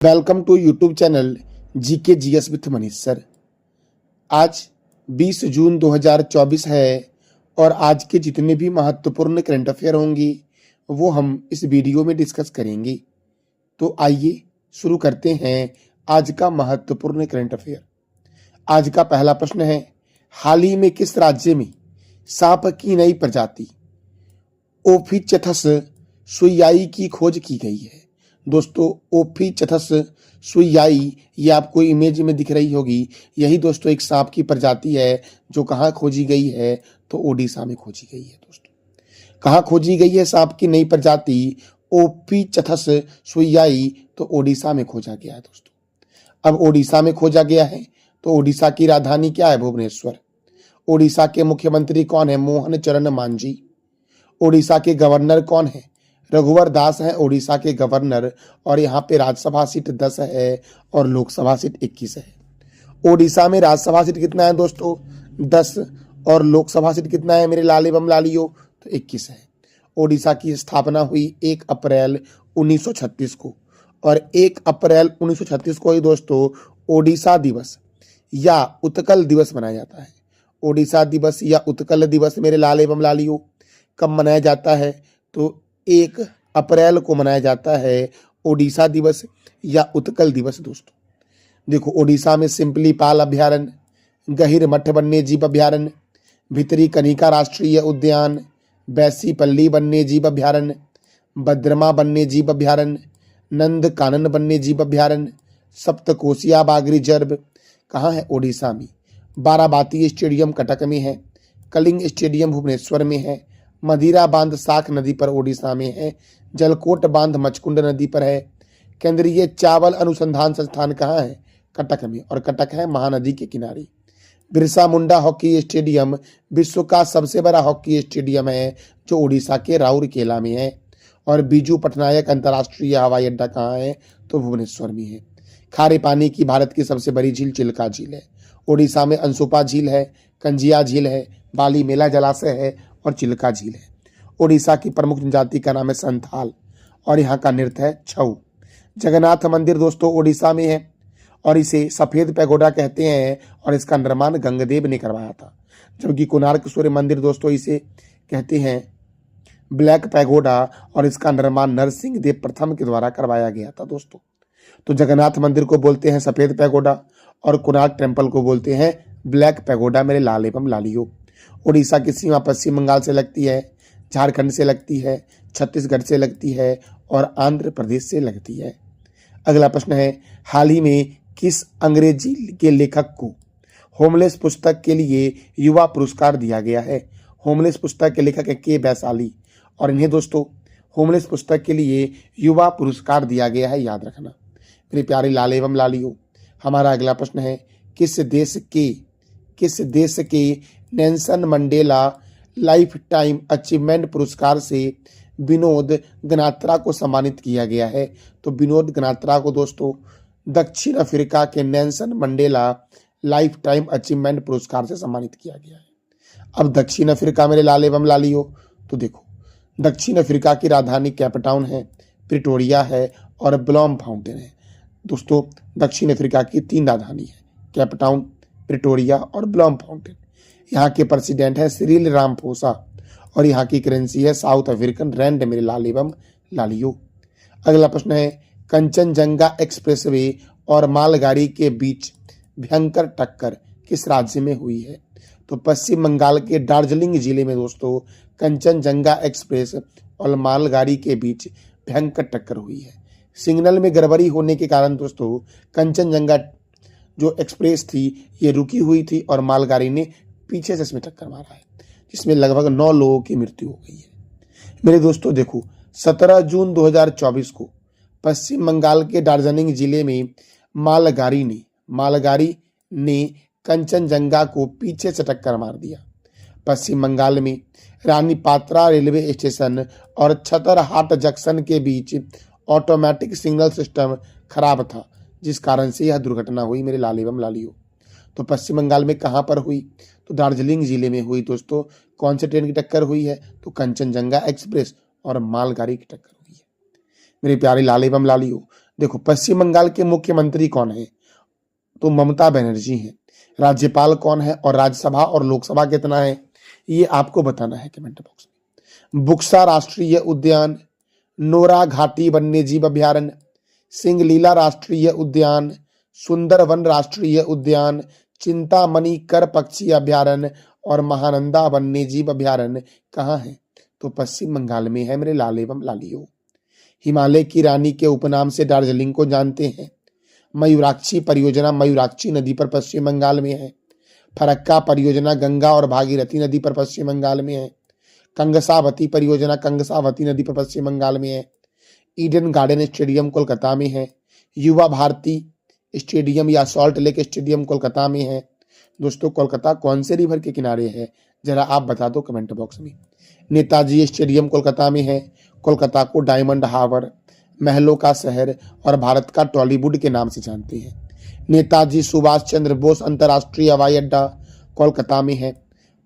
Welcome to YouTube channel GK GS with Manish sir. आज 20 जून 2024 है और आज के जितने भी महत्वपूर्ण करंट अफेयर होंगी वो हम इस वीडियो में डिस्कस करेंगे। तो आइए शुरू करते हैं आज का महत्वपूर्ण करंट अफेयर। आज का पहला प्रश्न है, हाल ही में किस राज्य में सांप की नई प्रजाति ओफिचथस सुइयाई की खोज की गई है? दोस्तों, ओफिचथस सुइयाई ये आपको इमेज में दिख रही होगी। यही दोस्तों एक सांप की प्रजाति है जो कहाँ खोजी गई है? तो ओडिशा में खोजी गई है। दोस्तों, कहाँ खोजी गई है सांप की नई प्रजाति ओफिचथस सुइयाई? तो ओडिशा में खोजा गया है। दोस्तों, अब ओडिशा में खोजा गया है तो ओडिशा की राजधानी क्या है? भुवनेश्वर। ओडिशा के मुख्यमंत्री कौन है? मोहन चरण मांझी। ओडिशा के गवर्नर कौन है? रघुवर दास है ओडिशा के गवर्नर। और यहाँ पे राज्यसभा सीट 10 है और लोकसभा सीट 21 है। ओडिशा में राज्यसभा सीट कितना है दोस्तों? 10 और लोकसभा सीट कितना है मेरे लाले बम लालियो? तो 21 है। ओडिशा की स्थापना हुई 1 अप्रैल 1936 को और 1 अप्रैल 1936 को ही दोस्तों ओडिशा दिवस या उत्कल दिवस मनाया जाता है। ओडिशा दिवस या उत्कल दिवस मेरे लाले बम लालियो कब मनाया जाता है? तो 1 अप्रैल को मनाया जाता है ओडिशा दिवस या उत्कल दिवस। दोस्तों देखो, ओडिशा में सिंपली पाल अभ्यारण्य, गहिर मठ वन्य जीव अभ्यारण्य, भितरी कनिका राष्ट्रीय उद्यान, बैसीपल्ली वन्य जीव अभ्यारण्य, बद्रमा वन्य जीव अभ्यारण्य, नंद कानन वन्य जीव अभ्यारण्य, सप्तकोशिया बाघ रिजर्व कहाँ है? ओडिशा में। बाराबाती स्टेडियम कटक में है, कलिंग स्टेडियम भुवनेश्वर में है, मदिरा बांध साख नदी पर ओडिशा में है, जलकोट बांध मचकुंड नदी पर है, केंद्रीय चावल अनुसंधान संस्थान कहाँ है? कटक में, और कटक है महानदी के किनारे। बिरसा मुंडा हॉकी स्टेडियम विश्व का सबसे बड़ा हॉकी स्टेडियम है जो ओडिशा के राउरकेला में है। और बीजू पटनायक अंतर्राष्ट्रीय हवाई अड्डा कहाँ है? तो भुवनेश्वर में है। खारे पानी की भारत की सबसे बड़ी झील चिल्का झील है। ओडिशा में अंसुपा झील है, कंजिया झील है, बाली मेला जलाशय है और चिल्का झील है। ओडिशा की प्रमुख जनजाति का नाम है संथाल और यहाँ का नृत्य है छऊ। जगन्नाथ मंदिर दोस्तों ओडिशा में है और इसे सफेद पैगोडा कहते हैं और इसका निर्माण गंगदेव ने करवाया था। जबकि कोणार्क सूर्य मंदिर दोस्तों इसे कहते हैं ब्लैक पैगोडा और इसका निर्माण नरसिंह देव प्रथम के द्वारा करवाया गया था। दोस्तों तो जगन्नाथ मंदिर को बोलते हैं सफेद पैगोडा और कोणार्क टेम्पल को बोलते हैं ब्लैक पैगोडा मेरे लाल एवं लालियो। ओडिशा की सीमा पश्चिम बंगाल से लगती है, झारखंड से लगती है, छत्तीसगढ़ से लगती है और आंध्र प्रदेश से लगती है। अगला प्रश्न है, हाल ही में किस अंग्रेजी के लेखक को होमलेस पुस्तक के लिए युवा पुरस्कार दिया गया है? होमलेस पुस्तक के लेखक है के वैशाली और इन्हें दोस्तों होमलेस पुस्तक के लिए युवा पुरस्कार दिया गया है, याद रखना मेरे प्यारे लाल एवं लालियो। हमारा अगला प्रश्न है, किस देश के Nelson Mandela life time achievement पुरस्कार से विनोद गनात्रा को सम्मानित किया गया है? तो विनोद गनात्रा को दोस्तों दक्षिण अफ्रीका के Nelson Mandela life time achievement पुरस्कार से सम्मानित किया गया है। अब दक्षिण अफ्रीका मेरे लाल एवं लालियो, तो देखो दक्षिण अफ्रीका की राजधानी कैपटाउन है, प्रिटोरिया है और ब्लॉम फाउंटेन है। दोस्तों दक्षिण अफ्रीका की 3 राजधानी है, कैपटाउन, प्रिटोरिया और ब्लॉम फाउंटेन। यहाँ के प्रेसिडेंट है सिरिल रामफोसा और यहाँ की करेंसी है साउथ अफ्रीकन रैंड मेरे लाल एवं लालियो। अगला प्रश्न है, कंचनजंगा एक्सप्रेसवे और मालगाड़ी के बीच भयंकर टक्कर किस राज्य में हुई है? तो पश्चिम बंगाल के दार्जिलिंग जिले में दोस्तों कंचनजंगा एक्सप्रेस और मालगाड़ी के बीच भयंकर टक्कर हुई है। सिग्नल में गड़बड़ी होने के कारण दोस्तों कंचनजंगा जो एक्सप्रेस थी ये रुकी हुई थी और मालगाड़ी ने पीछे से इसमें टक्कर मारा है, जिसमें लगभग 9 लोगों की मृत्यु हो गई है। मेरे दोस्तों देखो 17 जून 2024 को पश्चिम बंगाल के दार्जिलिंग जिले में मालगाड़ी ने कंचनजंगा को पीछे से टक्कर मार दिया। पश्चिम बंगाल में रानी पात्रा रेलवे स्टेशन और छतरहाट जंक्शन के बीच ऑटोमेटिक सिग्नल सिस्टम खराब था, जिस कारण से यह दुर्घटना हुई मेरे लाल एवं लालियो। तो पश्चिम बंगाल में कहाँ पर हुई? तो दार्जिलिंग जिले में हुई। दोस्तों कौन से ट्रेन की टक्कर हुई है? तो कंचनजंगा एक्सप्रेस और मालगाड़ी की टक्कर हुई है। मेरे प्यारे लाल एवं लालियो, देखो पश्चिम बंगाल के मुख्यमंत्री कौन है, तो ममता बनर्जी हैं। राज्यपाल कौन है और राज्यसभा और लोकसभा कितना है, ये आपको बताना है कमेंट बॉक्स में। बुक्सा राष्ट्रीय उद्यान, नोरा घाटी वन्यजीव अभ्यारण्य, सिंगलीला राष्ट्रीय उद्यान, सुंदरवन राष्ट्रीय उद्यान, चिंतामणि कर पक्षी अभ्यारण्य और महानंदा वन्यजीव अभ्यारण्य कहाँ है, तो पश्चिम बंगाल में है मेरे लाल एवं लालियो। हिमालय की रानी के उपनाम से दार्जिलिंग को जानते हैं। मयूराक्षी परियोजना मयूराक्षी नदी पर पश्चिम बंगाल में है। फरक्का परियोजना गंगा और भागीरथी नदी पर पश्चिम बंगाल में है। कंगसावती परियोजना कंगसावती नदी पर पश्चिम बंगाल में है। ईडन गार्डन स्टेडियम कोलकाता में है। युवा भारती स्टेडियम या सॉल्ट लेक स्टेडियम कोलकाता में है। दोस्तों कोलकाता कौन से रिवर के किनारे है, जरा आप बता दो कमेंट बॉक्स में। नेताजी स्टेडियम कोलकाता में है। कोलकाता को डायमंड हार्बर, महलों का शहर और भारत का टॉलीवुड के नाम से जानते हैं। नेताजी सुभाष चंद्र बोस अंतर्राष्ट्रीय हवाई अड्डा कोलकाता में है।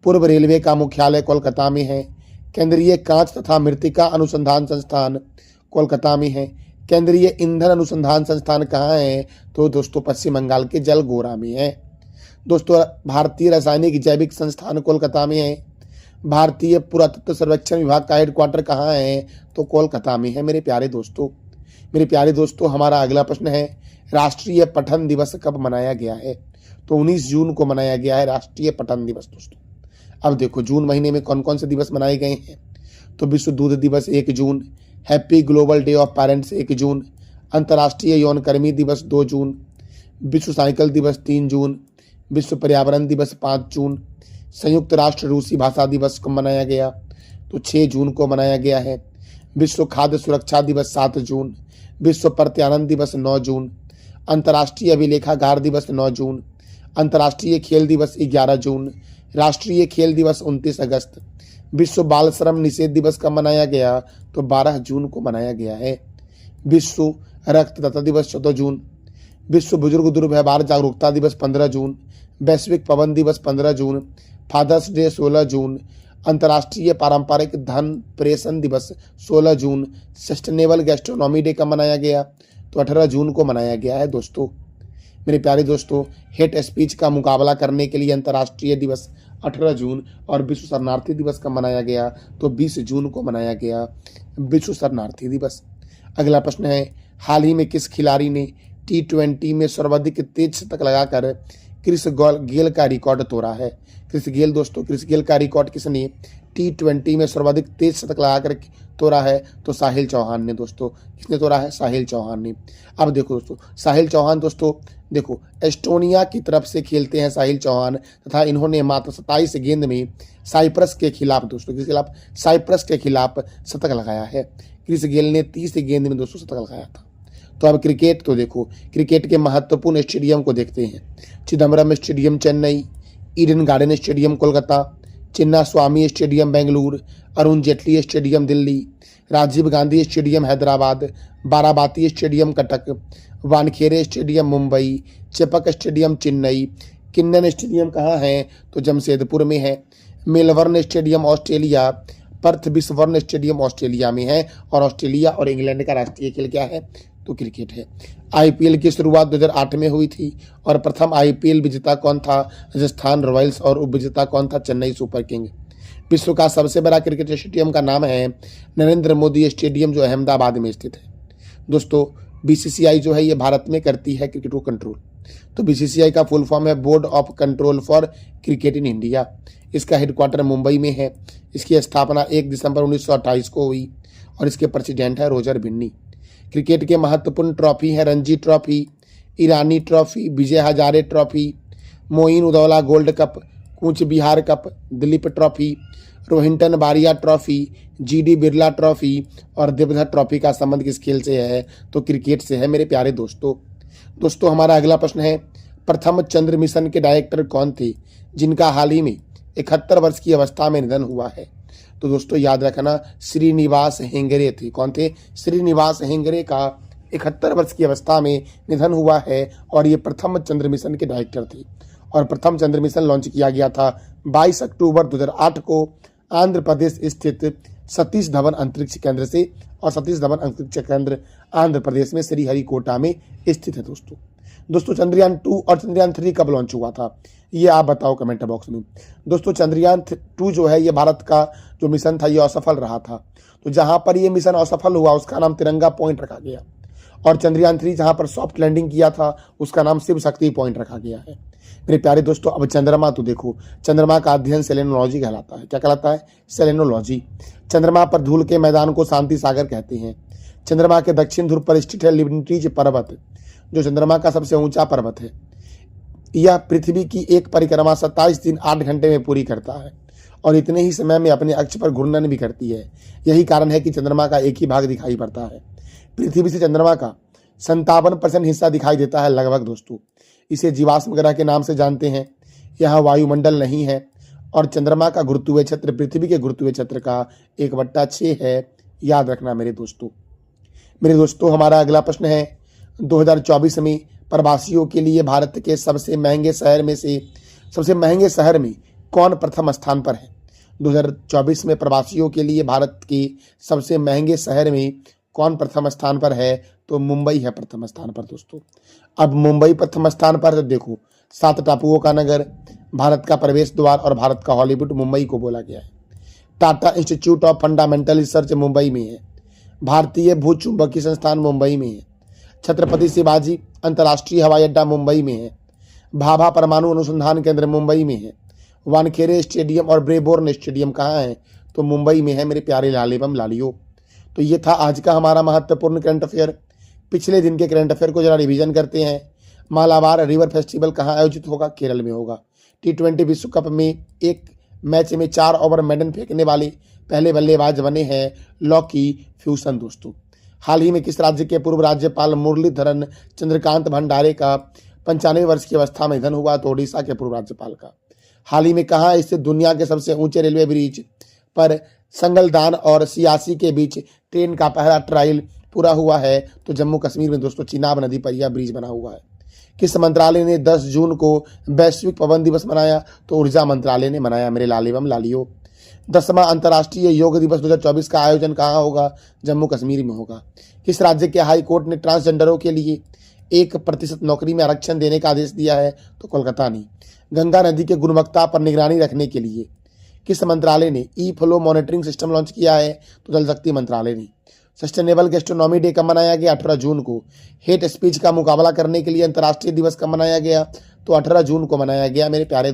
पूर्व रेलवे का मुख्यालय कोलकाता में है। केंद्रीय कांच तथा मृत्तिका अनुसंधान संस्थान कोलकाता में है। केंद्रीय ईंधन अनुसंधान संस्थान कहाँ है, तो दोस्तों पश्चिम बंगाल के जलगोरा में है। दोस्तों भारतीय रासायनिक जैविक संस्थान कोलकाता में है। भारतीय पुरातत्व सर्वेक्षण विभाग का हेडक्वार्टर कहाँ है, तो कोलकाता में है मेरे प्यारे दोस्तों। मेरे प्यारे दोस्तों हमारा अगला प्रश्न है, राष्ट्रीय पठन दिवस कब मनाया गया है, तो 19 जून को मनाया गया है राष्ट्रीय पठन दिवस। दोस्तों अब देखो जून महीने में कौन कौन से दिवस मनाए गए हैं, तो विश्व दूध दिवस 1 जून, happy global day of parents 1 जून, अंतर्राष्ट्रीय यौनकर्मी दिवस 2 जून, विश्व साइकिल दिवस 3 जून, विश्व पर्यावरण दिवस 5 जून, संयुक्त राष्ट्र रूसी भाषा दिवस कब मनाया गया, तो 6 जून को मनाया गया है। विश्व खाद्य सुरक्षा दिवस 7 जून, विश्व प्रत्यानंद दिवस 9 जून, अंतर्राष्ट्रीय अभिलेखागार दिवस 9 जून, अंतर्राष्ट्रीय खेल दिवस 11 जून, राष्ट्रीय खेल दिवस 29 अगस्त, विश्व बाल श्रम निषेध दिवस कब मनाया गया, तो 12 जून को मनाया गया है। विश्व रक्तदाता दिवस 14 जून, विश्व बुजुर्ग दुर्व्यवहार जागरूकता दिवस 15 जून, वैश्विक पवन दिवस 15 जून, फादर्स डे 16 जून, अंतर्राष्ट्रीय पारंपरिक धन प्रेषण दिवस 16 जून, सस्टेनेबल गैस्ट्रोनॉमी डे कब मनाया गया, तो 18 जून को मनाया गया है। दोस्तों मेरे प्यारे दोस्तों हेट स्पीच का मुकाबला करने के लिए अंतर्राष्ट्रीय दिवस 18 जून और विश्व शरणार्थी दिवस कब मनाया गया, तो 20 जून को मनाया गया विश्व शरणार्थी दिवस। अगला प्रश्न है, हाल ही में किस खिलाड़ी ने T20 में सर्वाधिक तेज शतक लगाकर क्रिस गेल का रिकॉर्ड तोड़ा है। क्रिस गेल दोस्तों क्रिस गेल का रिकॉर्ड किसने T20 में सर्वाधिक तेज शतक लगाकर तोड़ा है, तो साहिल चौहान ने। दोस्तों किसने तोड़ा है, साहिल चौहान ने। अब देखो दोस्तों साहिल चौहान दोस्तों देखो एस्टोनिया की तरफ से खेलते हैं साहिल चौहान, तथा इन्होंने मात्र 27 गेंद में साइप्रस के खिलाफ दोस्तों किसके खिलाफ साइप्रस के खिलाफ शतक लगाया है। क्रिस गेल ने 30 गेंद में दोस्तों शतक लगाया था। तो अब क्रिकेट तो देखो क्रिकेट के महत्वपूर्ण स्टेडियम को देखते हैं। Chidambaram stadium Chennai, Eden Garden stadium Kolkata, Chinnaswamy stadium Bengaluru, Arun Jaitley stadium Delhi, Rajiv Gandhi stadium Hyderabad, Barabati stadium Cuttack, Wankhede stadium Mumbai, Chepauk stadium Chennai, Keenan stadium कहाँ है, तो जमशेदपुर में है, मेलबर्न स्टेडियम ऑस्ट्रेलिया, पर्थ बिस्वर्न स्टेडियम ऑस्ट्रेलिया में है। और ऑस्ट्रेलिया और इंग्लैंड का राष्ट्रीय खेल क्या है, तो क्रिकेट है। आईपीएल की शुरुआत 2008 में हुई थी और प्रथम आईपीएल विजेता कौन था, राजस्थान रॉयल्स, और उपविजेता कौन था, चेन्नई सुपर किंग। विश्व का सबसे बड़ा क्रिकेट स्टेडियम का नाम है नरेंद्र मोदी स्टेडियम, जो अहमदाबाद में स्थित है। दोस्तों बीसीसीआई जो है ये भारत में करती है क्रिकेट को कंट्रोल। तो बीसीसीआई का फुल फॉर्म है board of control for cricket in India. इसका हेडक्वार्टर मुंबई में है। इसकी स्थापना 1 दिसंबर 1928 को हुई और इसके प्रेसिडेंट है रोजर बिन्नी। क्रिकेट के महत्वपूर्ण ट्रॉफी है Ranji trophy, Irani trophy, Vijay Hazare trophy, Moin ud-Dowla gold cup, Cooch Behar cup, Duleep trophy, Rohinton Baria trophy, G D Birla trophy और देवधर ट्रॉफी का संबंध किस खेल से है, तो क्रिकेट से है मेरे प्यारे दोस्तों। दोस्तों हमारा अगला प्रश्न है, प्रथम चंद्र मिशन के डायरेक्टर कौन थे जिनका हाल ही में 71 वर्ष की अवस्था में निधन हुआ है, तो दोस्तों याद रखना श्रीनिवास हेंगड़े थे। कौन थे, श्रीनिवास हेंगड़े का 71 वर्ष की अवस्था में निधन हुआ है और ये प्रथम चंद्र मिशन के डायरेक्टर थे। और प्रथम चंद्र मिशन लॉन्च किया गया था 22 अक्टूबर 2008 को आंध्र प्रदेश स्थित सतीश धवन अंतरिक्ष केंद्र से और सतीश धवन अंतरिक्ष केंद्र आंध्र प्रदेश में श्रीहरिकोटा में स्थित है दोस्तों चंद्रयान 2 और चंद्रयान 3 कब लॉन्च हुआ था, ये आप बताओ कमेंट बॉक्स में। दोस्तों चंद्रयान 2 जो है ये भारत का जो मिशन था ये असफल रहा था, तो जहां पर ये मिशन असफल हुआ उसका नाम तिरंगा पॉइंट रखा गया, और चंद्रयान 3 जहां पर सॉफ्ट लैंडिंग किया था उसका नाम शिव शक्ति पॉइंट रखा गया है। मेरे प्यारे दोस्तों अब चंद्रमा तो देखो, चंद्रमा का अध्ययन सेलेनोलॉजी कहलाता है। क्या कहलाता है? सेलेनोलॉजी। चंद्रमा पर धूल के मैदान को शांति सागर कहते हैं। चंद्रमा के दक्षिण ध्रुव पर स्थित है लिबर्टीज पर्वत, जो चंद्रमा का सबसे ऊंचा पर्वत है। यह पृथ्वी की एक परिक्रमा 27 दिन 8 घंटे में पूरी करता है और इतने ही समय में अपने अक्ष पर घूर्णन भी करती है। यही कारण है कि चंद्रमा का एक ही भाग दिखाई पड़ता है। पृथ्वी से चंद्रमा का 57% हिस्सा दिखाई देता है लगभग दोस्तों। इसे जीवाश्म ग्रह के नाम से जानते हैं। यहाँ वायुमंडल नहीं है और चंद्रमा का गुरुत्वीय क्षेत्र पृथ्वी के गुरुत्वीय क्षेत्र का 1/6 है। याद रखना मेरे दोस्तों हमारा अगला प्रश्न है 2024 में प्रवासियों के लिए भारत के सबसे महंगे शहर में कौन प्रथम स्थान पर है? 2024 में प्रवासियों के लिए भारत के सबसे महंगे शहर में कौन प्रथम स्थान पर है? तो मुंबई है प्रथम स्थान पर दोस्तों। अब मुंबई प्रथम स्थान पर, तो देखो 7 टापुओं का नगर, भारत का प्रवेश द्वार और भारत का हॉलीवुड मुंबई को बोला गया है। Tata institute of fundamental research Mumbai में है। भारतीय भूचुंबकीय संस्थान मुंबई में है। छत्रपति शिवाजी अंतर्राष्ट्रीय हवाई अड्डा मुंबई में है। भाभा परमाणु अनुसंधान केंद्र मुंबई में है। वानखेड़े स्टेडियम और ब्रेबोर्न स्टेडियम कहाँ है? तो मुंबई में है मेरे प्यारे लाल एवं लालियो। तो ये था आज का हमारा महत्वपूर्ण करंट अफेयर। पिछले दिन के करंट अफेयर को जरा रिवीजन करते हैं। मालाबार रिवर फेस्टिवल कहाँ आयोजित होगा? केरल में होगा। T20 विश्व कप में एक मैच में 4 ओवर मेडन फेंकने वाले पहले बल्लेबाज बने हैं लॉकी फ्यूसन दोस्तों। हाल ही में किस राज्य के पूर्व राज्यपाल मुरलीधरन चंद्रकांत भंडारे का 95 वर्ष की अवस्था में निधन हुआ? तो ओडिशा के पूर्व राज्यपाल का। हाल ही में कहाँ स्थित दुनिया के सबसे ऊंचे रेलवे ब्रिज पर संगलदान और सियासी के बीच ट्रेन का पहला ट्रायल पूरा हुआ है? तो जम्मू कश्मीर में दोस्तों चिनाब नदी पर यह ब्रिज बना हुआ है। किस मंत्रालय ने 10 जून को वैश्विक पवन दिवस मनाया? तो ऊर्जा मंत्रालय ने मनाया मेरे लाल एवं लालियो। 10वां अंतर्राष्ट्रीय योग दिवस 2024 का आयोजन कहाँ होगा? जम्मू कश्मीर में होगा। किस राज्य के हाई कोर्ट ने ट्रांसजेंडरों के लिए 1% नौकरी में आरक्षण देने का आदेश दिया है? तो कोलकाता ने। गंगा नदी के गुणवत्ता पर निगरानी रखने के लिए किस मंत्रालय ने ई फ्लो मॉनिटरिंग सिस्टम लॉन्च किया है? तो जल शक्ति मंत्रालय ने। सस्टेनेबल गैस्ट्रोनॉमी डे कब मनाया गया? 18 जून को। हेट स्पीच का मुकाबला करने के लिए अंतर्राष्ट्रीय दिवस कब मनाया गया? तो 18 जून को मनाया गया मेरे प्यारे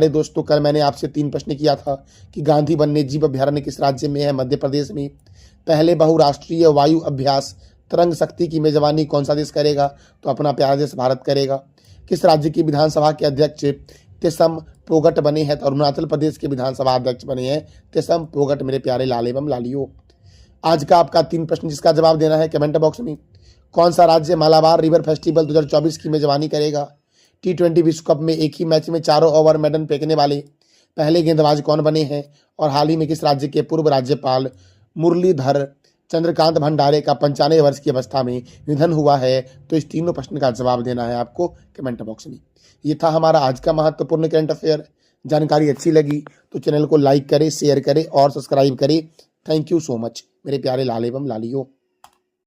दोस्तों कल मैंने आपसे 3 प्रश्न किया था कि गांधी वन्यजीव अभ्यारण्य किस राज्य में है? मध्य प्रदेश में। पहले बहुराष्ट्रीय वायु अभ्यास तरंग शक्ति की मेजबानी कौन सा देश करेगा? तो अपना प्यारा देश भारत करेगा। किस राज्य की विधानसभा के अध्यक्ष तेसम पोगट बने हैं? तो अरुणाचल प्रदेश के विधानसभा अध्यक्ष बने हैं तेसम पोगट मेरे प्यारे लाल एवं लालियो। आज का आपका 3 प्रश्न जिसका जवाब देना है कमेंट बॉक्स में। कौन सा राज्य मालाबार रिवर फेस्टिवल 2024 की मेजबानी करेगा? T20 विश्व कप में एक ही मैच में 4 ओवर मेडन फेंकने वाले पहले गेंदबाज कौन बने हैं? और हाल ही में किस राज्य के पूर्व राज्यपाल मुरलीधर चंद्रकांत भंडारे का 95 वर्ष की अवस्था में निधन हुआ है? तो इस तीनों प्रश्न का जवाब देना है आपको कमेंट बॉक्स में। ये था हमारा आज का महत्वपूर्ण करंट अफेयर। जानकारी अच्छी लगी तो चैनल को लाइक करें, शेयर करें और सब्सक्राइब करें। थैंक यू सो मच मेरे प्यारे लाल एवं लालियो।